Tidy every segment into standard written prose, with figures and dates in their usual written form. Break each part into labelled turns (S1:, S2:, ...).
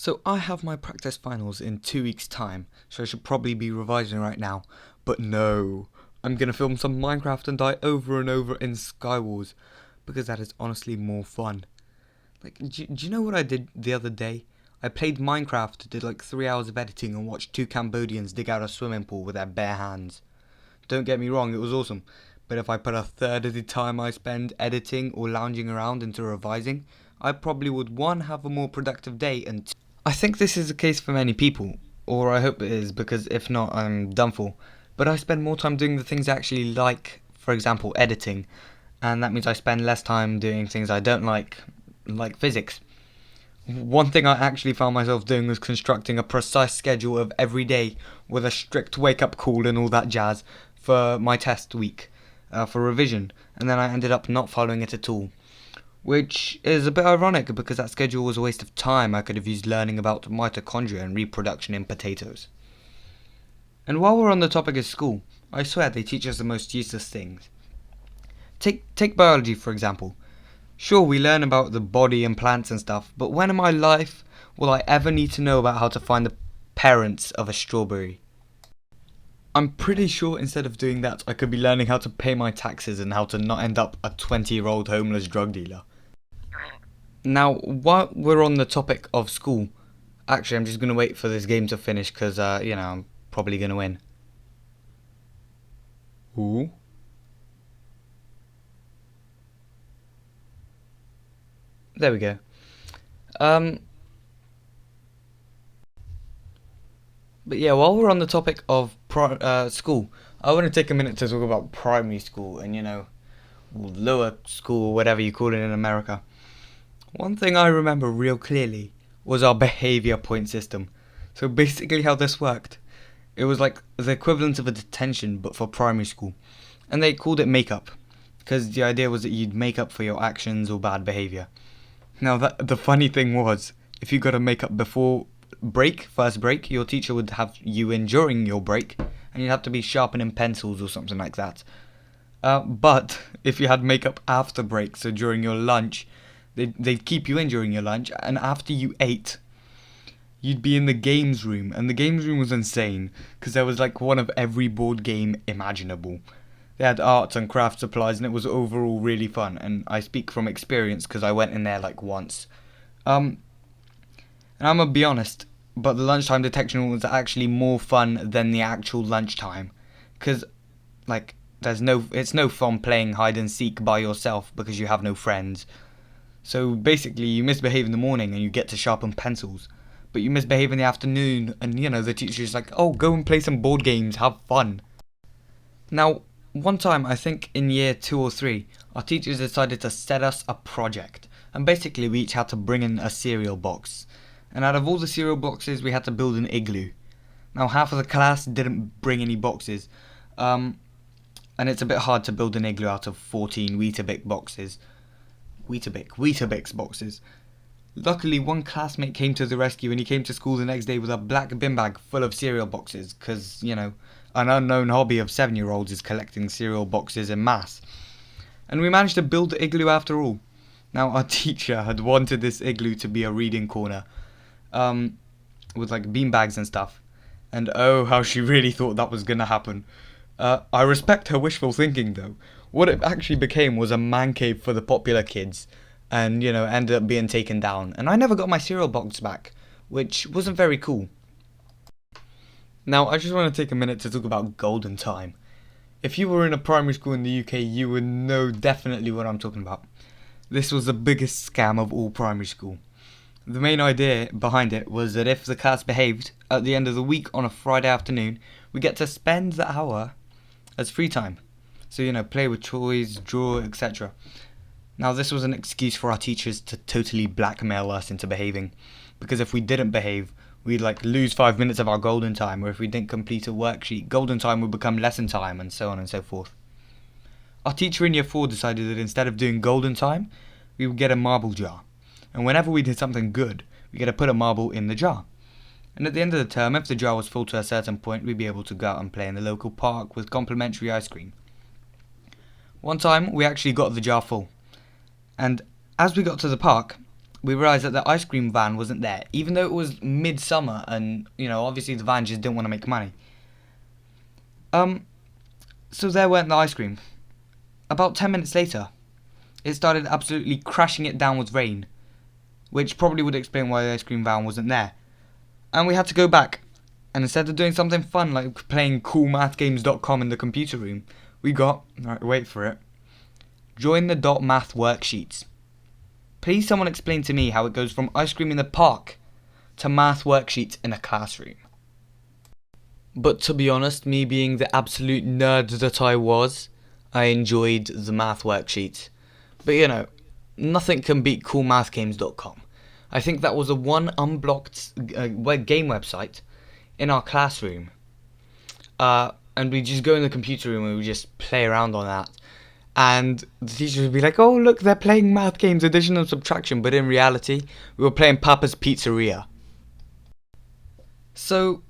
S1: So I have my practice finals in 2 weeks' time, so I should probably be revising right now. But no, I'm gonna film some Minecraft and die over and over in Skywars, because that is honestly more fun. Do you know what I did the other day? I played Minecraft, did like 3 hours of editing, and watched two Cambodians dig out a swimming pool with their bare hands. Don't get me wrong, it was awesome. But if I put a third of the time I spend editing or lounging around into revising, I probably would one, have a more productive day, and I think this is the case for many people, or I hope it is, because if not, I'm done for. But I spend more time doing the things I actually like, for example, editing, and that means I spend less time doing things I don't like physics. One thing I actually found myself doing was constructing a precise schedule of every day with a strict wake up call and all that jazz for my test week, for revision, and then I ended up not following it at all. Which is a bit ironic because that schedule was a waste of time I could have used learning about mitochondria and reproduction in potatoes. And while we're on the topic of school, I swear they teach us the most useless things. Take biology for example. Sure, we learn about the body and plants and stuff, but when in my life will I ever need to know about how to find the parents of a strawberry? I'm pretty sure instead of doing that, I could be learning how to pay my taxes and how to not end up a 20-year-old homeless drug dealer. Now, while we're on the topic of school, actually, I'm just going to wait for this game to finish because, I'm probably going to win. Ooh. There we go. Um, but yeah, while we're on the topic of school, I want to take a minute to talk about primary school and, lower school, whatever you call it in America. One thing I remember real clearly was our behavior point system. So basically, how this worked, it was like the equivalent of a detention but for primary school, and they called it makeup because the idea was that you'd make up for your actions or bad behavior. Now, the funny thing was, if you got a makeup before first break, your teacher would have you in during your break, and you'd have to be sharpening pencils or something like that. But if you had makeup after break, so during your lunch, they'd keep you in during your lunch, and after you ate, you'd be in the games room, and the games room was insane, because there was like one of every board game imaginable. They had arts and craft supplies, and it was overall really fun, and I speak from experience, because I went in there like once. And I'm gonna be honest, but the lunchtime detection was actually more fun than the actual lunchtime, because, like, it's no fun playing hide and seek by yourself because you have no friends. So basically, you misbehave in the morning and you get to sharpen pencils, but you misbehave in the afternoon, and the teacher's like, "Oh, go and play some board games, have fun." Now, one time, I think in year 2 or 3, our teachers decided to set us a project, and basically we each had to bring in a cereal box, and out of all the cereal boxes, we had to build an igloo. Now, half of the class didn't bring any boxes, and it's a bit hard to build an igloo out of 14 Weetabix boxes. Weetabix boxes. Luckily, one classmate came to the rescue and he came to school the next day with a black bin bag full of cereal boxes because, an unknown hobby of 7-year-olds is collecting cereal boxes en masse. And we managed to build the igloo after all. Now, our teacher had wanted this igloo to be a reading corner, with like beanbags and stuff. And oh, how she really thought that was gonna happen. I respect her wishful thinking though. What it actually became was a man cave for the popular kids, and ended up being taken down. And I never got my cereal box back, which wasn't very cool. Now, I just want to take a minute to talk about Golden Time. If you were in a primary school in the UK, you would know definitely what I'm talking about. This was the biggest scam of all primary school. The main idea behind it was that if the class behaved, at the end of the week on a Friday afternoon, we get to spend the hour as free time. So, play with toys, draw, etc. Now, this was an excuse for our teachers to totally blackmail us into behaving. Because if we didn't behave, we'd lose 5 minutes of our golden time, or if we didn't complete a worksheet, golden time would become lesson time, and so on and so forth. Our teacher in year 4 decided that instead of doing golden time, we would get a marble jar. And whenever we did something good, we get to put a marble in the jar. And at the end of the term, if the jar was full to a certain point, we'd be able to go out and play in the local park with complimentary ice cream. One time, we actually got the jar full. And as we got to the park, we realised that the ice cream van wasn't there, even though it was midsummer and, obviously the van just didn't want to make money. So there went the ice cream. About 10 minutes later, it started absolutely crashing it down with rain, which probably would explain why the ice cream van wasn't there. And we had to go back, and instead of doing something fun like playing coolmathgames.com in the computer room, we got, wait for it, join the .math worksheets. Please someone explain to me how it goes from ice cream in the park to math worksheets in a classroom. But to be honest, me being the absolute nerd that I was, I enjoyed the math worksheets. But nothing can beat coolmathgames.com. I think that was the one unblocked game website in our classroom. And we just go in the computer room and we just play around on that. And the teacher would be like, oh look, they're playing math games, addition and subtraction. But in reality, we were playing Papa's Pizzeria. So,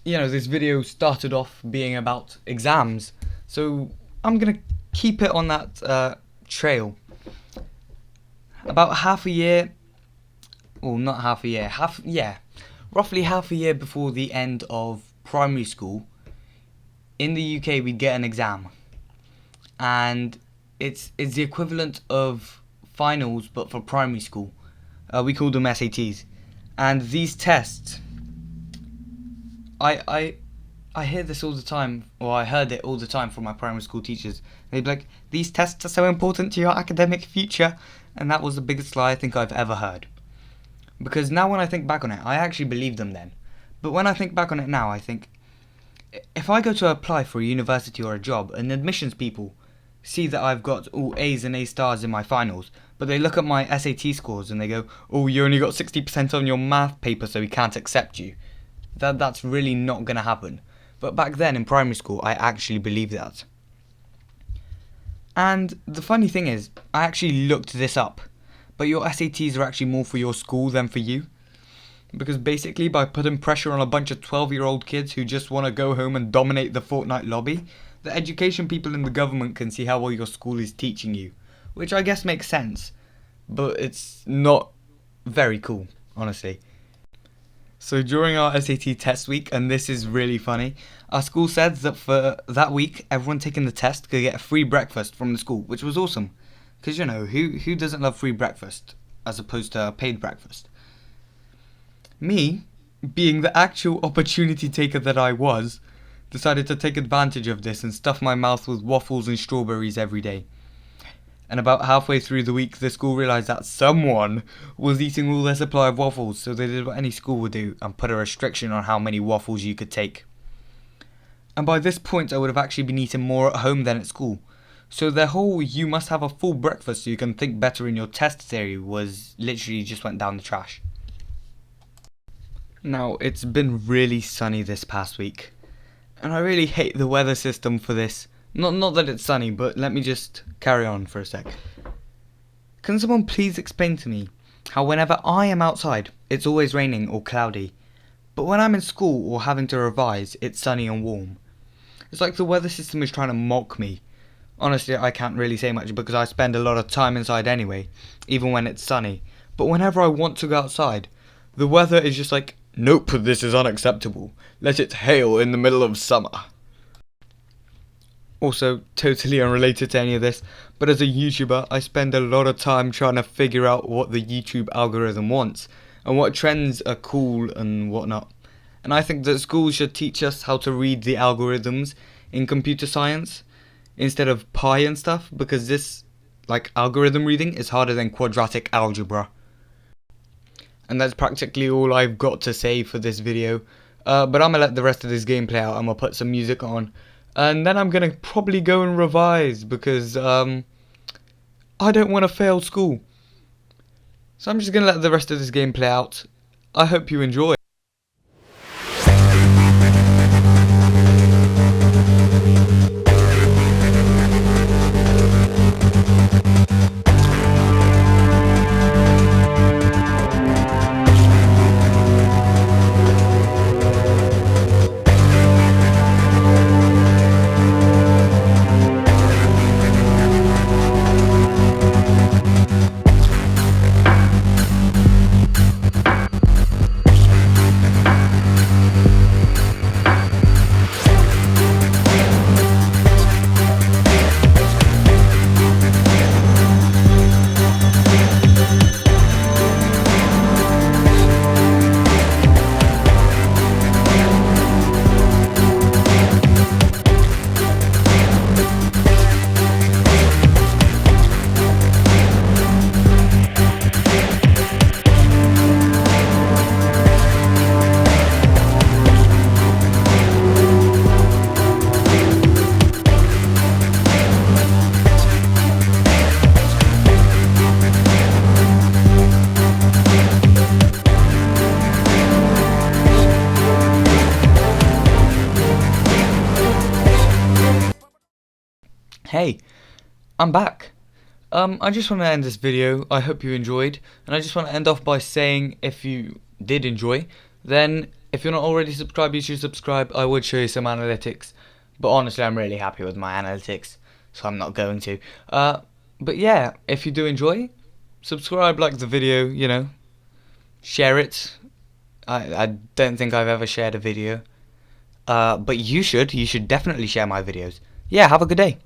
S1: this video started off being about exams. So I'm going to keep it on that trail. About half a year, well, not half a year, roughly half a year before the end of primary school, in the UK we'd get an exam. And it's the equivalent of finals, but for primary school. We call them SATs. And these tests, I hear this all the time, or I heard it all the time from my primary school teachers. They'd be like, these tests are so important to your academic future. And that was the biggest lie I think I've ever heard. Because now when I think back on it, I actually believed them then. But when I think back on it now, I think, if I go to apply for a university or a job, and admissions people see that I've got all A's and A stars in my finals, but they look at my SAT scores and they go, oh, you only got 60% on your math paper, so we can't accept you. That's really not going to happen. But back then in primary school, I actually believed that. And the funny thing is, I actually looked this up, but your SATs are actually more for your school than for you. Because basically by putting pressure on a bunch of 12-year-old kids who just want to go home and dominate the Fortnite lobby, the education people in the government can see how well your school is teaching you. Which I guess makes sense, but it's not very cool, honestly. So during our SAT test week, and this is really funny, our school said that for that week, everyone taking the test could get a free breakfast from the school, which was awesome. Because, who doesn't love free breakfast, as opposed to a paid breakfast? Me, being the actual opportunity taker that I was, decided to take advantage of this and stuff my mouth with waffles and strawberries every day. And about halfway through the week, the school realised that someone was eating all their supply of waffles, so they did what any school would do and put a restriction on how many waffles you could take. And by this point, I would have actually been eating more at home than at school. So their whole "you must have a full breakfast so you can think better in your test" theory was literally just went down the trash. Now, it's been really sunny this past week, and I really hate the weather system for this. Not that it's sunny, but let me just carry on for a sec. Can someone please explain to me how whenever I am outside, it's always raining or cloudy, but when I'm in school or having to revise, it's sunny and warm? It's like the weather system is trying to mock me. Honestly, I can't really say much because I spend a lot of time inside anyway, even when it's sunny. But whenever I want to go outside, the weather is just like, nope, this is unacceptable. Let it hail in the middle of summer. Also, totally unrelated to any of this, but as a YouTuber, I spend a lot of time trying to figure out what the YouTube algorithm wants, and what trends are cool and whatnot. And I think that schools should teach us how to read the algorithms in computer science, instead of pi and stuff, because this, algorithm reading is harder than quadratic algebra. And that's practically all I've got to say for this video. But I'm gonna let the rest of this game play out. I'm gonna put some music on. And then I'm gonna probably go and revise because I don't want to fail school. So I'm just gonna let the rest of this game play out. I hope you enjoy. I'm back. I just want to end this video. I hope you enjoyed, and I just want to end off by saying, if you did enjoy, then if you're not already subscribed, you should subscribe. I would show you some analytics, but honestly, I'm really happy with my analytics, so I'm not going to. But yeah, if you do enjoy, subscribe, like the video, share it. I don't think I've ever shared a video. But you should definitely share my videos. Yeah, have a good day.